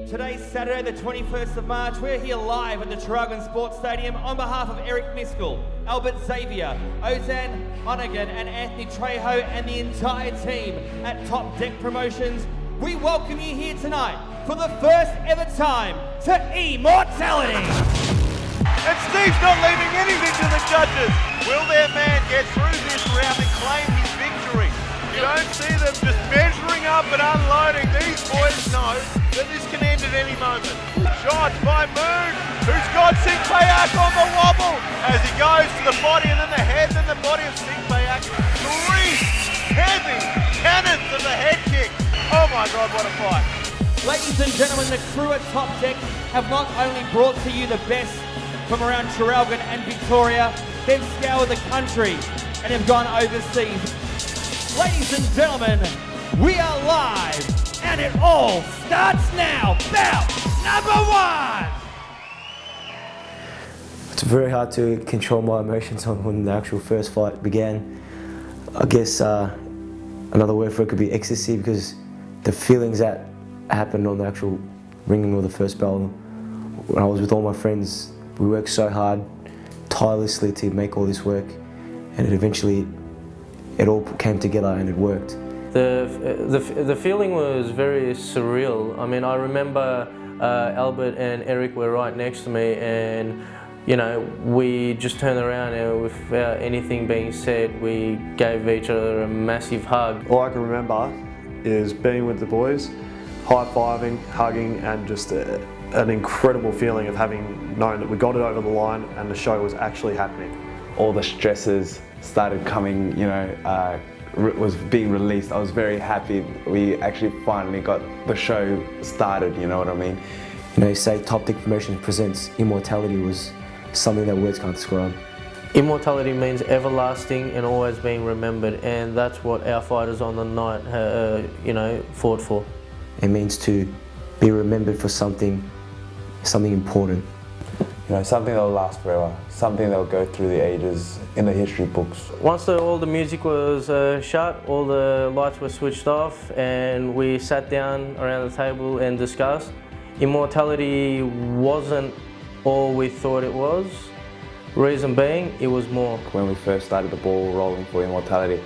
Today's Saturday, the 21st of March. We're here live at the Traralgon Sports Stadium on behalf of Eric Miskell, Albert Xavier, Ozan Honnigan and Anthony Trejo and the entire team at Topdeck Promotions. We welcome you here tonight for the first ever time to Immortality. And Steve's not leaving anything to the judges. Will their man get through this round and claim his victory? You don't see them just measuring up and unloading. These boys know that this can end at any moment. Shots by Moon, who's got Sinkpayak on the wobble as he goes to the body and then the head, then the body of Sinkpayak. Three heavy cannons of the head kick. Oh my God, what a fight. Ladies and gentlemen, the crew at Topdeck have not only brought to you the best from around Traralgon and Victoria, they've scoured the country and have gone overseas. Ladies and gentlemen, we are live, and it all starts now. Bout number one! It's very hard to control my emotions when the actual first fight began. I guess another word for it could be ecstasy, because the feelings that happened on the actual ringing of the first bell, when I was with all my friends, we worked so hard, tirelessly to make all this work, and it all came together and it worked. The feeling was very surreal. I mean, I remember Albert and Eric were right next to me, and you know, we just turned around and without anything being said, we gave each other a massive hug. All I can remember is being with the boys, high-fiving, hugging, and just an incredible feeling of having known that we got it over the line and the show was actually happening. All the stresses started coming, you know, was being released. I was very happy we actually finally got the show started, you know what I mean? You know, say Topdeck Promotions presents Immortality was something that words can't describe. Immortality means everlasting and always being remembered, and that's what our fighters on the night, you know, fought for. It means to be remembered for something important. You know, something that'll last forever, something that'll go through the ages in the history books. Once all the music was shut, all the lights were switched off, and we sat down around the table and discussed. Immortality wasn't all we thought it was. Reason being, it was more. When we first started the ball rolling for Immortality,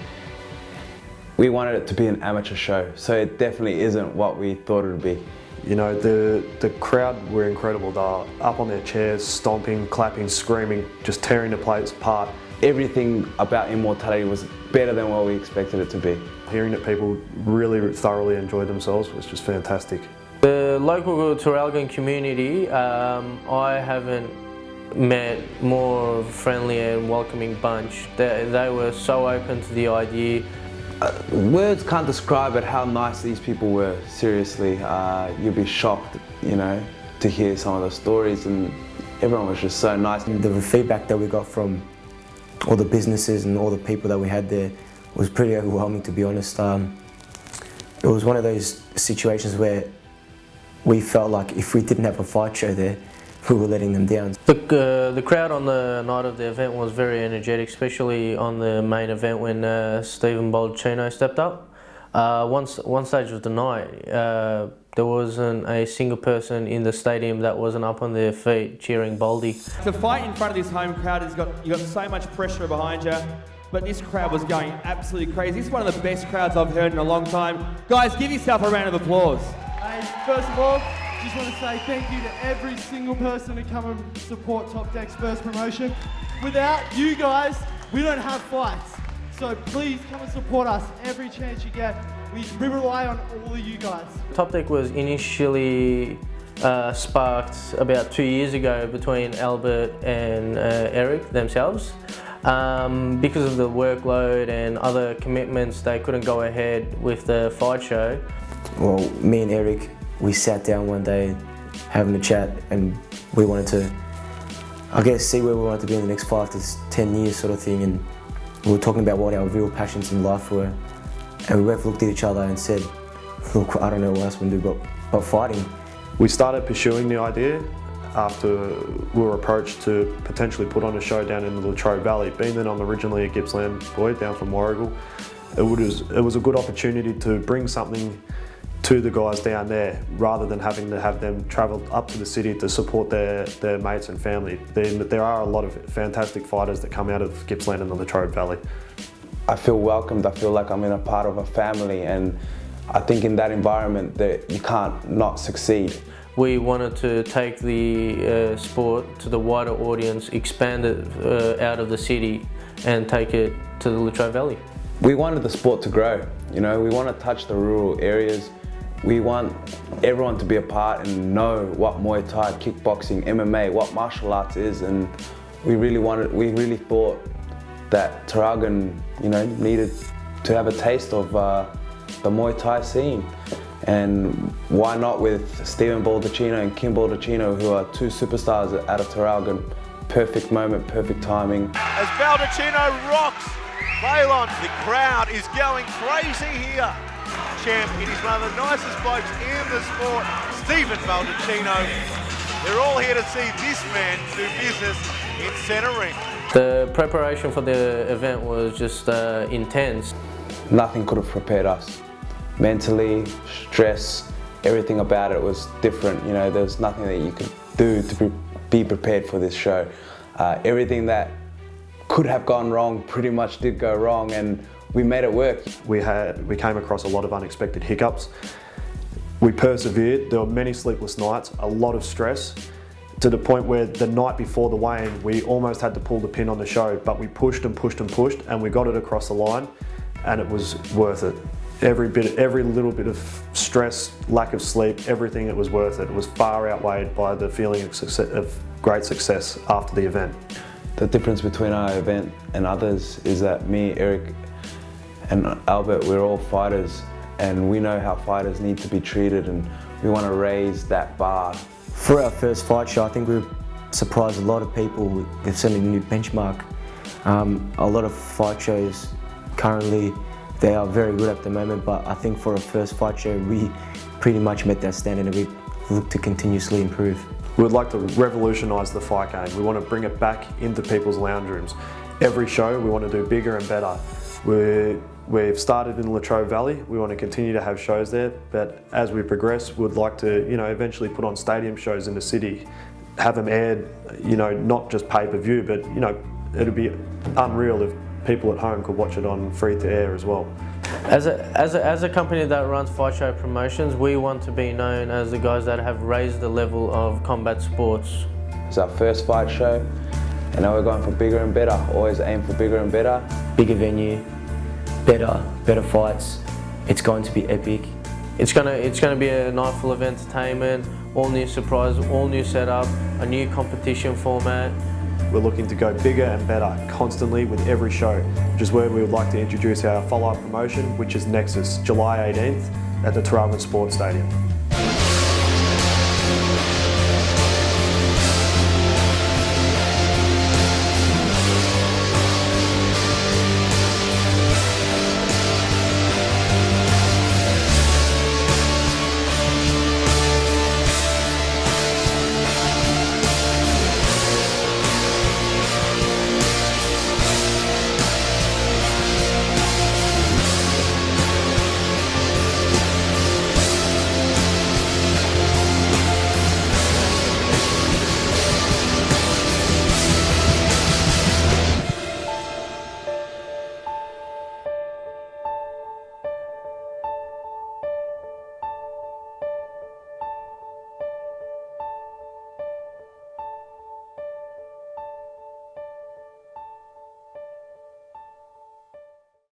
we wanted it to be an amateur show, so it definitely isn't what we thought it would be. You know, the crowd were incredible. They were up on their chairs, stomping, clapping, screaming, just tearing the place apart. Everything about Immortality was better than what we expected it to be. Hearing that people really thoroughly enjoyed themselves was just fantastic. The local Traralgon community, I haven't met more friendly and welcoming bunch. They were so open to the idea. Words can't describe it how nice these people were, seriously. You'd be shocked, you know, to hear some of the stories, and everyone was just so nice. The feedback that we got from all the businesses and all the people that we had there was pretty overwhelming, to be honest. It was one of those situations where we felt like if we didn't have a fight show there, we were letting them down. The crowd on the night of the event was very energetic, especially on the main event when Stephen Bolchino stepped up. One stage of the night, there wasn't a single person in the stadium that wasn't up on their feet cheering Boldy. To fight in front of this home crowd, you got so much pressure behind you, but this crowd was going absolutely crazy. This is one of the best crowds I've heard in a long time. Guys, give yourself a round of applause. Hey, first of all, just want to say thank you to every single person to come and support Topdeck's first promotion. Without you guys, we don't have fights. So please come and support us every chance you get. We rely on all of you guys. Topdeck was initially sparked about 2 years ago between Albert and Eric themselves. Because of the workload and other commitments, they couldn't go ahead with the fight show. Well, me and Eric, we sat down one day having a chat, and we wanted to, I guess, see where we wanted to be in the next 5 to 10 years sort of thing, and we were talking about what our real passions in life were, and we both looked at each other and said, look, I don't know what else we can do but fighting. We started pursuing the idea after we were approached to potentially put on a show down in the Latrobe Valley. Being that I'm originally a Gippsland boy down from Warrigal, it was a good opportunity to bring something to the guys down there, rather than having to have them travel up to the city to support their mates and family. There are a lot of fantastic fighters that come out of Gippsland and the Latrobe Valley. I feel welcomed, I feel like I'm in a part of a family, and I think in that environment that you can't not succeed. We wanted to take the sport to the wider audience, expand it out of the city and take it to the Latrobe Valley. We wanted the sport to grow, you know, we want to touch the rural areas. We want everyone to be a part and know what Muay Thai, kickboxing, MMA, what martial arts is, and we really thought that Traralgon, you know, needed to have a taste of the Muay Thai scene. And why not with Stephen Baldacchino and Kim Baldacchino, who are two superstars out of Traralgon. Perfect moment, perfect timing. As Baldacchino rocks Balon, the crowd is going crazy here. Champ, it is one of the nicest blokes in the sport, Stephen Baldacchino. They're all here to see this man do business in centre ring. The preparation for the event was just intense. Nothing could have prepared us. Mentally, stress, everything about it was different. You know, there was nothing that you could do to be prepared for this show. Everything that could have gone wrong pretty much did go wrong, and we made it work. We came across a lot of unexpected hiccups. We persevered. There were many sleepless nights, a lot of stress, to the point where the night before the weigh-in, we almost had to pull the pin on the show, but we pushed and pushed and pushed, and we got it across the line, and it was worth it. Every little bit of stress, lack of sleep, everything, it was worth it. It was far outweighed by the feeling of great success after the event. The difference between our event and others is that me, Eric, and Albert, we're all fighters, and we know how fighters need to be treated, and we want to raise that bar. For our first fight show, I think we surprised a lot of people with setting a new benchmark. A lot of fight shows currently, they are very good at the moment, but I think for a first fight show, we pretty much met that standard, and we look to continuously improve. We would like to revolutionise the fight game. We want to bring it back into people's lounge rooms. Every show, we want to do bigger and better. We've started in the Latrobe Valley. We want to continue to have shows there, but as we progress, we'd like to, you know, eventually put on stadium shows in the city, have them aired, you know, not just pay-per-view, but, you know, it'd be unreal if people at home could watch it on free-to-air as well. As a company that runs fight show promotions, we want to be known as the guys that have raised the level of combat sports. It's our first fight show, and now we're going for bigger and better. Always aim for bigger and better. Bigger venue, better fights. It's going to be epic. It's gonna be a night full of entertainment, all new surprise, all new setup, a new competition format. We're looking to go bigger and better constantly with every show, which is where we would like to introduce our follow-up promotion, which is Nexus, July 18th at the Traralgon Sports Stadium.